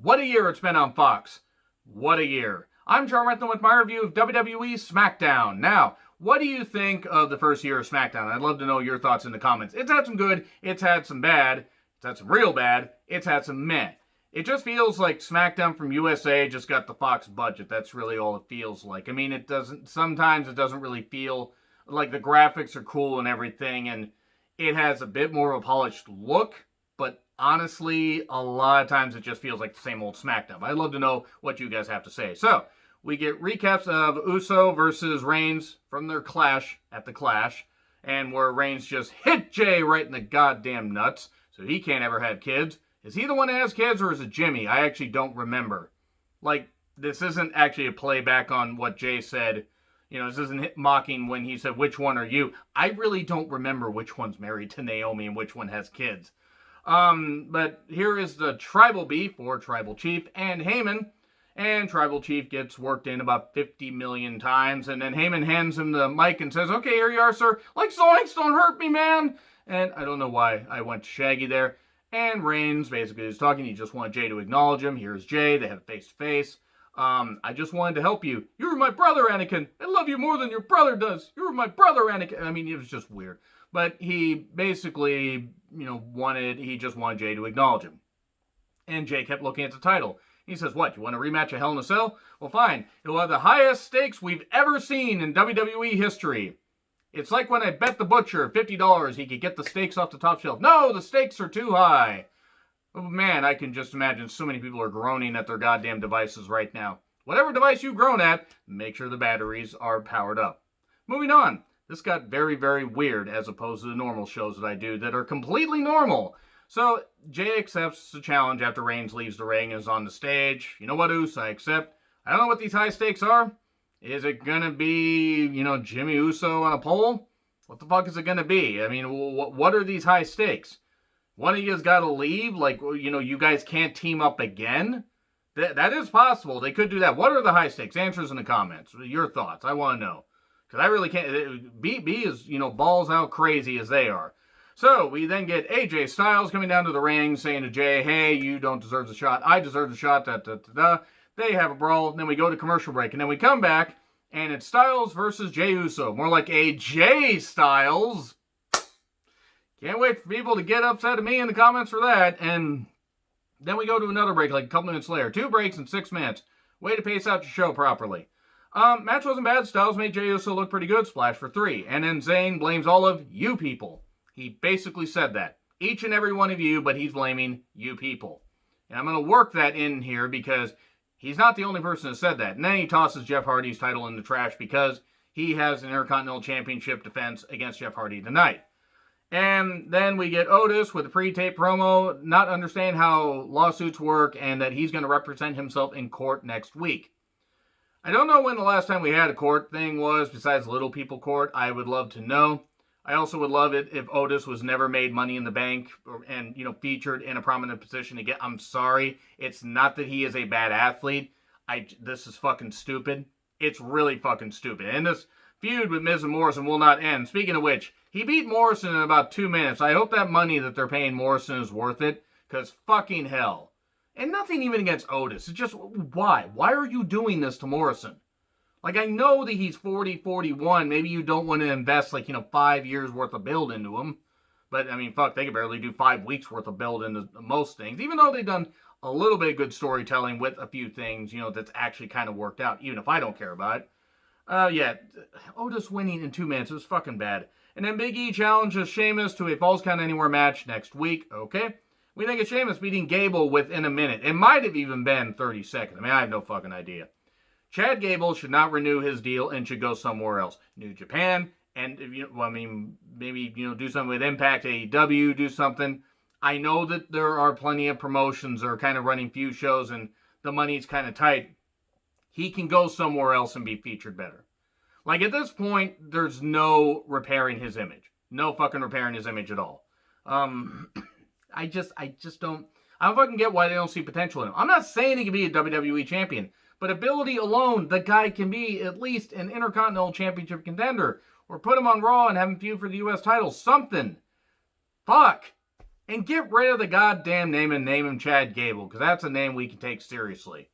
What a year it's been on Fox. What a year. I'm John Rentham with my review of WWE Smackdown. Now, what do you think of the first year of Smackdown? I'd love to know your thoughts in the comments. It's had some good, it's had some bad, it's had some real bad, it's had some meh. It just feels like Smackdown from USA just got the Fox budget. That's really all it feels like. I mean, sometimes it doesn't really feel like the graphics are cool and everything, and it has a bit more of a polished look, but honestly, a lot of times it just feels like the same old Smackdown. I'd love to know what you guys have to say. So, we get recaps of Uso versus Reigns from their clash at the Clash, and where Reigns just hit Jey right in the goddamn nuts, so he can't ever have kids. Is he the one that has kids, or is it Jimmy? I actually don't remember. Like, this isn't actually a playback on what Jey said. You know, this isn't mocking when he said, which one are you? I really don't remember which one's married to Naomi and which one has kids. But here is the tribal beef for Tribal Chief and Heyman. And Tribal Chief gets worked in about 50 million times. And then Heyman hands him the mic and says, okay, here you are, sir. Like zoinks, don't hurt me, man. And I don't know why I went to Shaggy there. And Reigns basically is talking. He just wanted Jey to acknowledge him. Here's Jey. They have face-to-face. I just wanted to help you. You were my brother, Anakin. I love you more than your brother does. You were my brother, Anakin. I mean, it was just weird. But he basically, he just wanted Jey to acknowledge him. And Jey kept looking at the title. He says, what, you want a rematch of Hell in a Cell? Well, fine. It'll have the highest stakes we've ever seen in WWE history. It's like when I bet the butcher $50 he could get the steaks off the top shelf. No, the stakes are too high. Oh, man, I can just imagine so many people are groaning at their goddamn devices right now. Whatever device you groan at, make sure the batteries are powered up. Moving on. This got very, very weird as opposed to the normal shows that I do that are completely normal. So, Jey accepts the challenge after Reigns leaves the ring and is on the stage. You know what, Uso? I accept. I don't know what these high stakes are. Is it going to be, Jimmy Uso on a pole? What the fuck is it going to be? I mean, what are these high stakes? One of you's got to leave? Like, you guys can't team up again? That is possible. They could do that. What are the high stakes? Answers in the comments. Your thoughts. I want to know. Because I really can't. B is, balls out crazy as they are. So, we then get AJ Styles coming down to the ring saying to Jey, hey, you don't deserve the shot. I deserve the shot. They have a brawl. Then we go to commercial break. And then we come back, and it's Styles versus Jey Uso. More like AJ Styles. Can't wait for people to get upset at me in the comments for that. And then we go to another break like a couple minutes later. 2 breaks in 6 minutes. Way to pace out your show properly. Match wasn't bad. Styles made Jey Uso look pretty good. Splash for 3. And then Zayn blames all of you people. He basically said that. Each and every one of you, but he's blaming you people. And I'm going to work that in here because he's not the only person that said that. And then he tosses Jeff Hardy's title in the trash because he has an Intercontinental Championship defense against Jeff Hardy tonight. And then we get Otis with a pre-tape promo, not understand how lawsuits work, and that he's going to represent himself in court next week. I don't know when the last time we had a court thing was, besides Little People Court. I would love to know. I also would love it if Otis was never made Money in the Bank and, featured in a prominent position again. I'm sorry. It's not that he is a bad athlete. This is fucking stupid. It's really fucking stupid. And this feud with Miz and Morrison will not end. Speaking of which, he beat Morrison in about 2 minutes. I hope that money that they're paying Morrison is worth it. Because fucking hell. And nothing even against Otis. It's just, why? Why are you doing this to Morrison? Like, I know that he's 40, 41. Maybe you don't want to invest, 5 years worth of build into him. But, I mean, fuck, they could barely do 5 weeks worth of build into most things. Even though they've done a little bit of good storytelling with a few things, that's actually kind of worked out. Even if I don't care about it. Yeah, Otis winning in 2 minutes. It was fucking bad. And then Big E challenges Sheamus to a Falls Count Anywhere match next week. Okay. We think of Sheamus beating Gable within a minute. It might have even been 30 seconds. I mean, I have no fucking idea. Chad Gable should not renew his deal and should go somewhere else. New Japan, and maybe do something with Impact, AEW, do something. I know that there are plenty of promotions that are kind of running few shows and the money's kind of tight. He can go somewhere else and be featured better. Like, at this point, there's no repairing his image. No fucking repairing his image at all. I just don't fucking get why they don't see potential in him. I'm not saying he can be a WWE champion. But ability alone, the guy can be at least an Intercontinental Championship contender. Or put him on Raw and have him feud for the U.S. title. Something. Fuck. And get rid of the goddamn name and name him Chad Gable, because that's a name we can take seriously.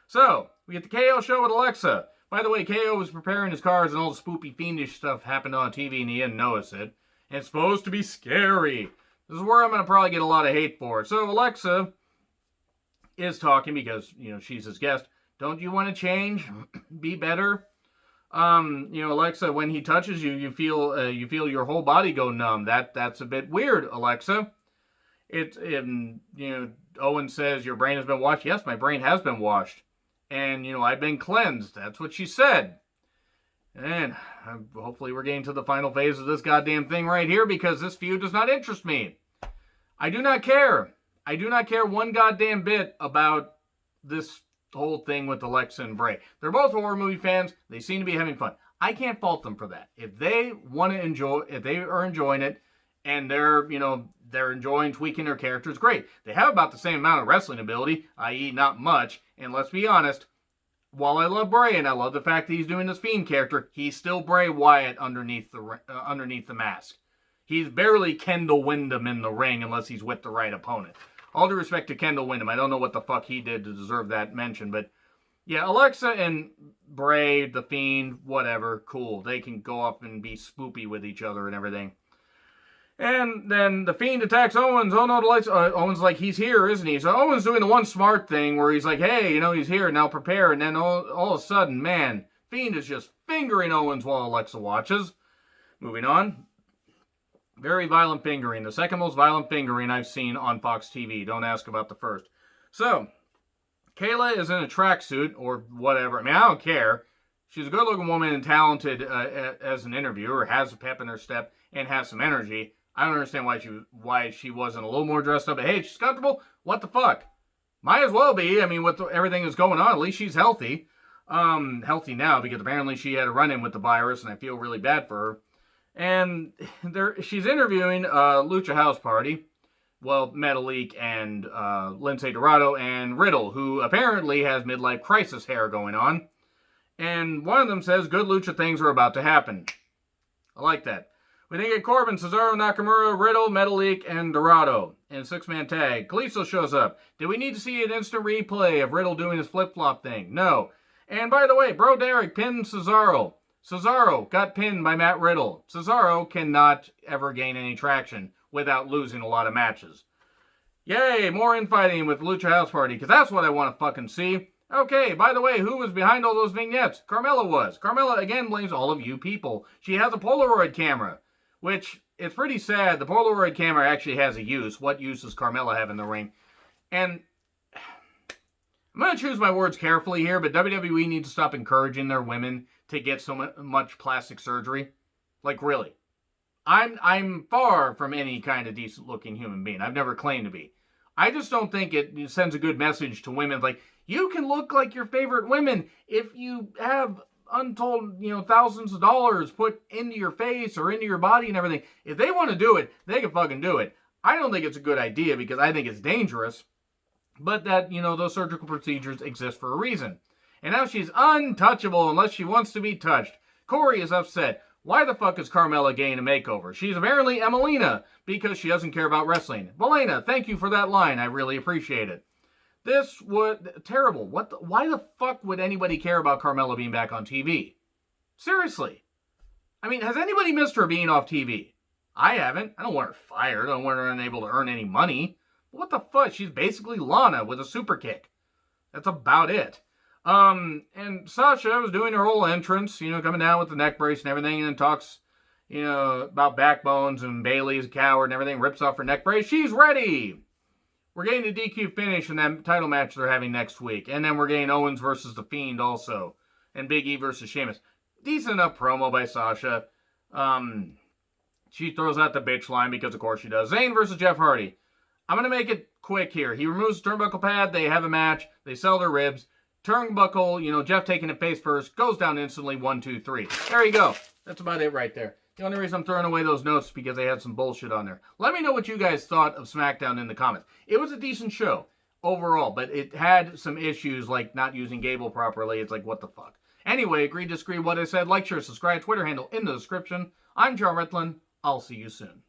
So, we get the KO show with Alexa. By the way, KO was preparing his cards and all the spoopy, fiendish stuff happened on TV and he didn't notice it. And it's supposed to be scary. This is where I'm going to probably get a lot of hate for. So, Alexa is talking because, she's his guest. Don't you want to change? Be better? Alexa, when he touches you, you feel your whole body go numb. That's a bit weird, Alexa. Owen says, your brain has been washed. Yes, my brain has been washed. And, I've been cleansed. That's what she said. And hopefully we're getting to the final phase of this goddamn thing right here because this feud does not interest me. I do not care. I do not care one goddamn bit about this whole thing with Alexa and Bray. They're both horror movie fans. They seem to be having fun. I can't fault them for that. If they are enjoying it, and they're enjoying tweaking their characters, great. They have about the same amount of wrestling ability, i.e. not much. And let's be honest, while I love Bray and I love the fact that he's doing this Fiend character, he's still Bray Wyatt underneath the mask. He's barely Kendall Windham in the ring unless he's with the right opponent. All due respect to Kendall Windham, I don't know what the fuck he did to deserve that mention, but yeah, Alexa and Bray, the Fiend, whatever, cool. They can go up and be spoopy with each other and everything. And then the Fiend attacks Owens. Oh no, the lights. Owens like, he's here, isn't he? So Owens doing the one smart thing where he's like, hey, he's here, now prepare. And then all of a sudden, man, Fiend is just fingering Owens while Alexa watches. Moving on. Very violent fingering. The second most violent fingering I've seen on Fox TV. Don't ask about the first. So, Kayla is in a tracksuit or whatever. I mean, I don't care. She's a good-looking woman and talented as an interviewer, has a pep in her step, and has some energy. I don't understand why she wasn't a little more dressed up. But hey, she's comfortable. What the fuck? Might as well be. I mean, with everything that's going on, at least she's healthy. Healthy now because apparently she had a run-in with the virus, and I feel really bad for her. And she's interviewing Lucha House Party. Well, Metalik and Lince Dorado and Riddle, who apparently has midlife crisis hair going on. And one of them says, good Lucha things are about to happen. I like that. We then get Corbin, Cesaro, Nakamura, Riddle, Metalik, and Dorado in a six-man tag. Kalisto shows up. Did we need to see an instant replay of Riddle doing his flip-flop thing? No. And by the way, Bro Derek pinned Cesaro. Cesaro got pinned by Matt Riddle. Cesaro cannot ever gain any traction without losing a lot of matches. Yay, more infighting with Lucha House Party, because that's what I want to fucking see. Okay, by the way, who was behind all those vignettes? Carmella was. Carmella, again, blames all of you people. She has a Polaroid camera, which is pretty sad. The Polaroid camera actually has a use. What use does Carmella have in the ring? And I'm going to choose my words carefully here, but WWE needs to stop encouraging their women to get so much plastic surgery. Like, really. I'm far from any kind of decent-looking human being. I've never claimed to be. I just don't think it sends a good message to women. Like, you can look like your favorite women if you have untold, thousands of dollars put into your face or into your body and everything. If they want to do it, they can fucking do it. I don't think it's a good idea because I think it's dangerous. But that, those surgical procedures exist for a reason. And now she's untouchable unless she wants to be touched. Corey is upset. Why the fuck is Carmella getting a makeover? She's apparently Emelina because she doesn't care about wrestling. Belena, thank you for that line. I really appreciate it. This would... Terrible. Why the fuck would anybody care about Carmella being back on TV? Seriously. I mean, has anybody missed her being off TV? I haven't. I don't want her fired. I don't want her unable to earn any money. What the fuck? She's basically Lana with a super kick. That's about it. And Sasha was doing her whole entrance, coming down with the neck brace and everything, and then talks, about backbones and Bayley's a coward and everything, rips off her neck brace. She's ready! We're getting a DQ finish in that title match they're having next week. And then we're getting Owens versus The Fiend also. And Big E versus Sheamus. Decent enough promo by Sasha. She throws out the bitch line because of course she does. Zayn versus Jeff Hardy. I'm going to make it quick here. He removes the turnbuckle pad. They have a match. They sell their ribs. Turnbuckle, Jeff taking it face first. Goes down instantly. 1, 2, 3. There you go. That's about it right there. The only reason I'm throwing away those notes is because they had some bullshit on there. Let me know what you guys thought of SmackDown in the comments. It was a decent show overall, but it had some issues like not using Gable properly. It's like, what the fuck? Anyway, agree, disagree, what I said. Like, share, subscribe, Twitter handle in the description. I'm John Ritlin. I'll see you soon.